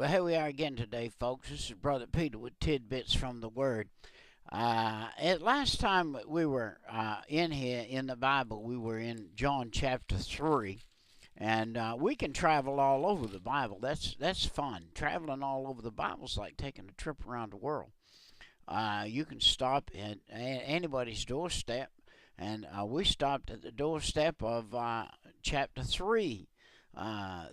Well, here we are again today, folks. This is Brother Peter with tidbits from the Word. Last time we were in here in the Bible, we were in John chapter 3. And we can travel all over the Bible. That's fun. Traveling all over the Bible is like taking a trip around the world. You can stop at anybody's doorstep. And we stopped at the doorstep of chapter 3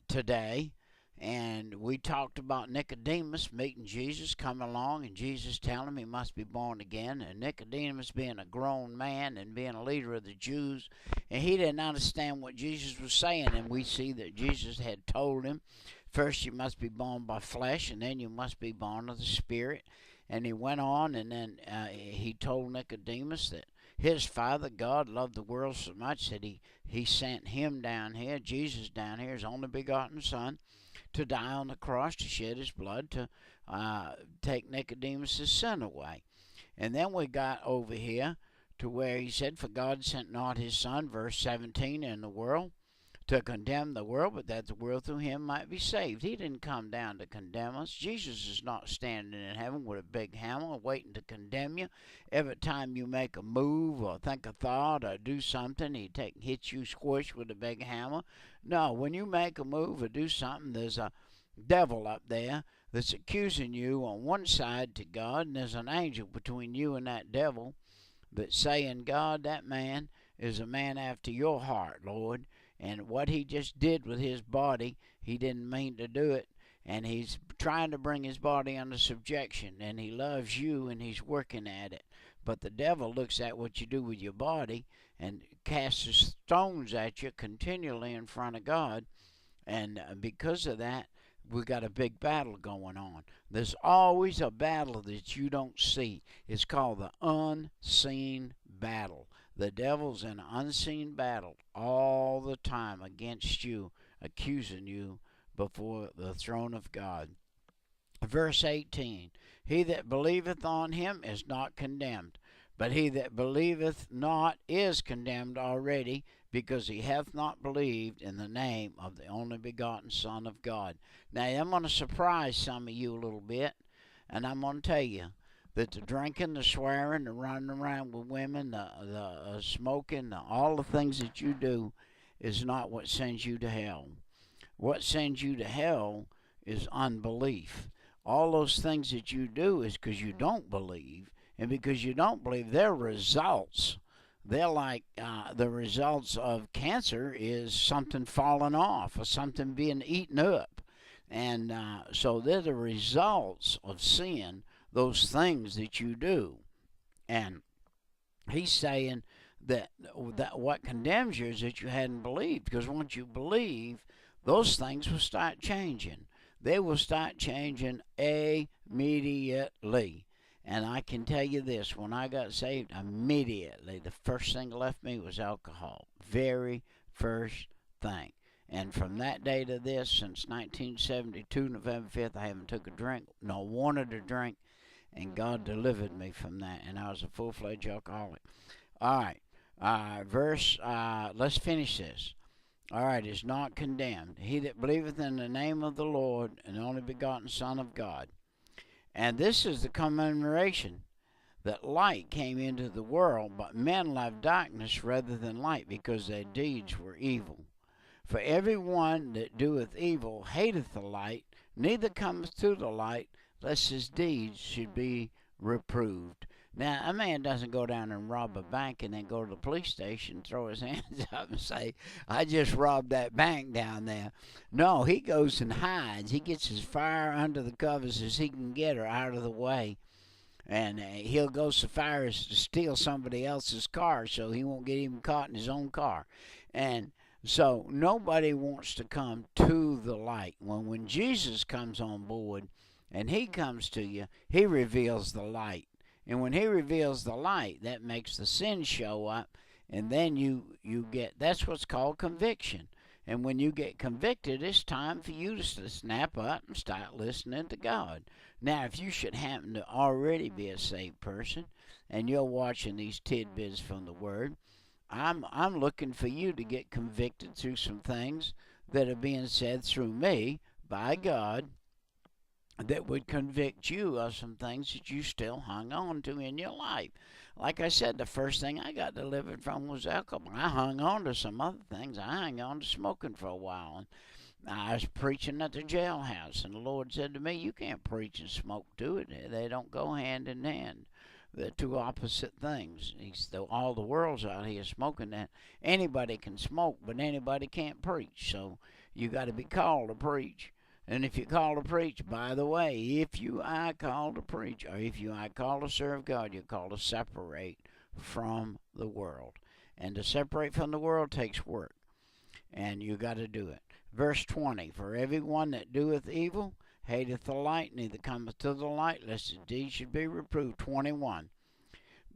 today. And we talked about Nicodemus meeting Jesus, coming along, and Jesus telling him he must be born again. And Nicodemus being a grown man and being a leader of the Jews, and he didn't understand what Jesus was saying. And we see that Jesus had told him, first you must be born by flesh, and then you must be born of the Spirit. And he went on, and then he told Nicodemus that his Father, God, loved the world so much that he sent him down here, Jesus down here, his only begotten Son, to die on the cross, to shed his blood, to take Nicodemus' sin away. And then we got over here to where he said, for God sent not his Son, verse 17, in the world to condemn the world, but that the world through him might be saved. He didn't come down to condemn us. Jesus is not standing in heaven with a big hammer waiting to condemn you. Every time you make a move or think a thought or do something, he hits you squish with a big hammer. No, when you make a move or do something, there's a devil up there that's accusing you on one side to God, and there's an angel between you and that devil that's saying, God, that man is a man after your heart, Lord. And what he just did with his body, he didn't mean to do it. And he's trying to bring his body under subjection. And he loves you, and he's working at it. But the devil looks at what you do with your body and casts stones at you continually in front of God. And because of that, we've got a big battle going on. There's always a battle that you don't see. It's called the unseen battle. The devil's in an unseen battle all the time against you, accusing you before the throne of God. Verse 18, he that believeth on him is not condemned, but he that believeth not is condemned already, because he hath not believed in the name of the only begotten Son of God. Now, I'm going to surprise some of you a little bit, and I'm going to tell you that the drinking, the swearing, the running around with women, the smoking, all the things that you do is not what sends you to hell. What sends you to hell is unbelief. All those things that you do is because you don't believe, and because you don't believe, they're results. They're like the results of cancer is something falling off or something being eaten up. And so they're the results of sin, those things that you do. And he's saying that what condemns you is that you hadn't believed, because once you believe, those things will start changing. They will start changing immediately. And I can tell you this, when I got saved, immediately, the first thing left me was alcohol. Very first thing. And from that day to this, since 1972, November 5th, I haven't took a drink, nor wanted to drink, and God delivered me from that, and I was a full-fledged alcoholic. All right, let's finish this. All right, is not condemned. He that believeth in the name of the Lord and the only begotten Son of God. And this is the commemoration that light came into the world, but men loved darkness rather than light, because their deeds were evil. For every one that doeth evil hateth the light, neither cometh to the light, lest his deeds should be reproved. Now, a man doesn't go down and rob a bank and then go to the police station, throw his hands up and say, I just robbed that bank down there. No, he goes and hides. He gets as far under the covers as he can get her out of the way. And he'll go so far as to steal somebody else's car so he won't get even caught in his own car. And so nobody wants to come to the light. When Jesus comes on board and he comes to you, he reveals the light. And when he reveals the light, that makes the sin show up, and then you get, that's what's called conviction. And when you get convicted, it's time for you to snap up and start listening to God. Now, if you should happen to already be a saved person, and you're watching these tidbits from the Word, I'm looking for you to get convicted through some things that are being said through me by God that would convict you of some things that you still hung on to in your life. Like I said, the first thing I got delivered from was alcohol. I hung on to some other things. I hung on to smoking for a while. And I was preaching at the jailhouse, and the Lord said to me, "You can't preach and smoke to it. They don't go hand in hand. They're two opposite things." All the world's out here smoking that. Anybody can smoke, but anybody can't preach. So you got to be called to preach. And if you're called to preach, by the way, if you are called to preach, or if you are called to serve God, you're called to separate from the world. And to separate from the world takes work. And you got to do it. Verse 20, "For everyone that doeth evil hateth the light, neither cometh to the light, lest his deeds should be reproved." 21,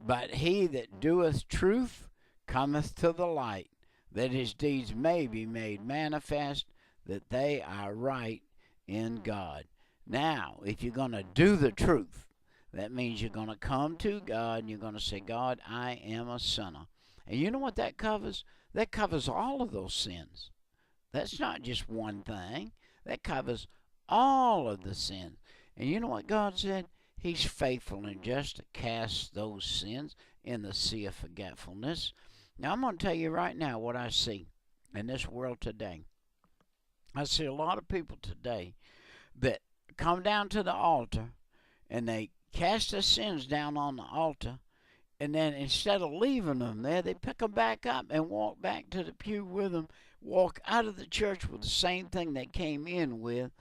"But he that doeth truth cometh to the light, that his deeds may be made manifest, that they are right in God." Now, if you're going to do the truth, that means you're going to come to God and you're going to say, "God, I am a sinner." And you know what that covers? That covers all of those sins. That's not just one thing. That covers all of the sins. And you know what God said? He's faithful and just to cast those sins in the sea of forgetfulness. Now, I'm going to tell you right now what I see in this world today. I see a lot of people today that come down to the altar and they cast their sins down on the altar, and then instead of leaving them there, they pick them back up and walk back to the pew with them, walk out of the church with the same thing they came in with,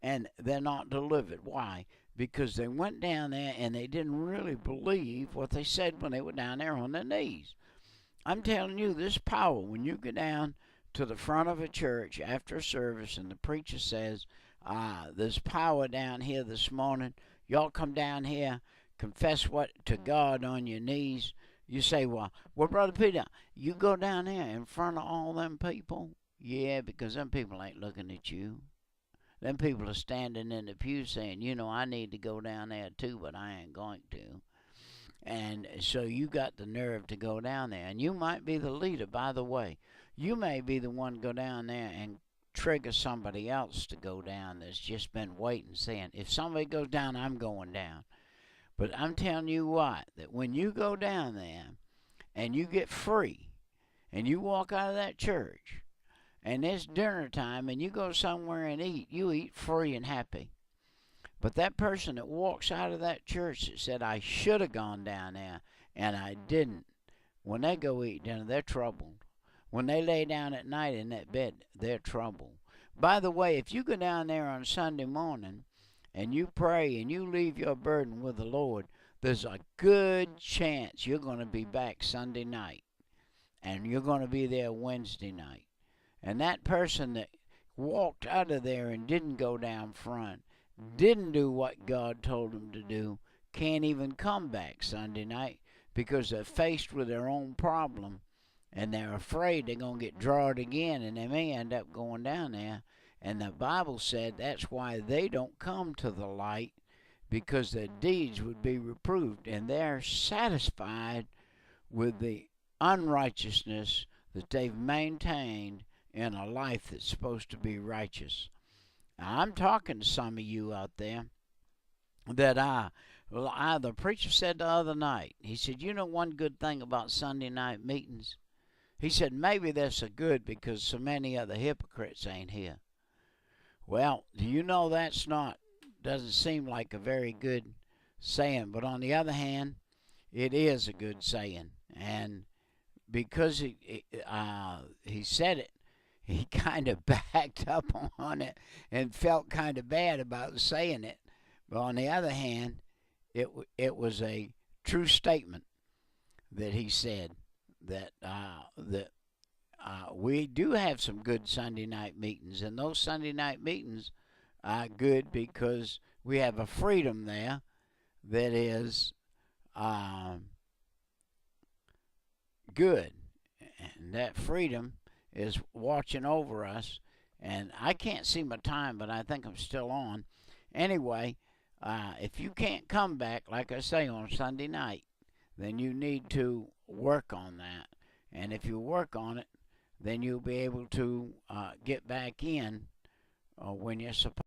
and they're not delivered. Why? Because they went down there and they didn't really believe what they said when they were down there on their knees. I'm telling you, this power, when you go down to the front of a church after a service and the preacher says, "There's power down here this morning. Y'all come down here, confess what to God on your knees." You say, well, Brother Peter, you go down there in front of all them people? Yeah, because them people ain't looking at you. Them people are standing in the pew saying, "I need to go down there too, but I ain't going to." And so you got the nerve to go down there. And you might be the leader, by the way. You may be the one to go down there and trigger somebody else to go down that's just been waiting, saying, "If somebody goes down, I'm going down." But I'm telling you what, that when you go down there and you get free and you walk out of that church and it's dinner time and you go somewhere and eat, you eat free and happy. But that person that walks out of that church that said, "I should have gone down there and I didn't," when they go eat dinner, they're troubled. When they lay down at night in that bed, they're troubled. By the way, if you go down there on Sunday morning and you pray and you leave your burden with the Lord, there's a good chance you're going to be back Sunday night and you're going to be there Wednesday night. And that person that walked out of there and didn't go down front, didn't do what God told them to do, can't even come back Sunday night because they're faced with their own problem and they're afraid they're going to get drawed again and they may end up going down there. And the Bible said that's why they don't come to the light, because their deeds would be reproved, and they're satisfied with the unrighteousness that they've maintained in a life that's supposed to be righteous. Now, I'm talking to some of you out there that the preacher said the other night, he said, one good thing about Sunday night meetings? He said, maybe they're so good because so many of the hypocrites ain't here. Well, do you know doesn't seem like a very good saying, but on the other hand, it is a good saying. And because he said it, he kind of backed up on it and felt kind of bad about saying it. But on the other hand, it was a true statement that he said that we do have some good Sunday night meetings, and those Sunday night meetings are good because we have a freedom there that is good, and that freedom is watching over us. And I can't see my time, but I think I'm still on. Anyway, if you can't come back, like I say, on Sunday night, then you need to work on that. And if you work on it, then you'll be able to get back in when you're supposed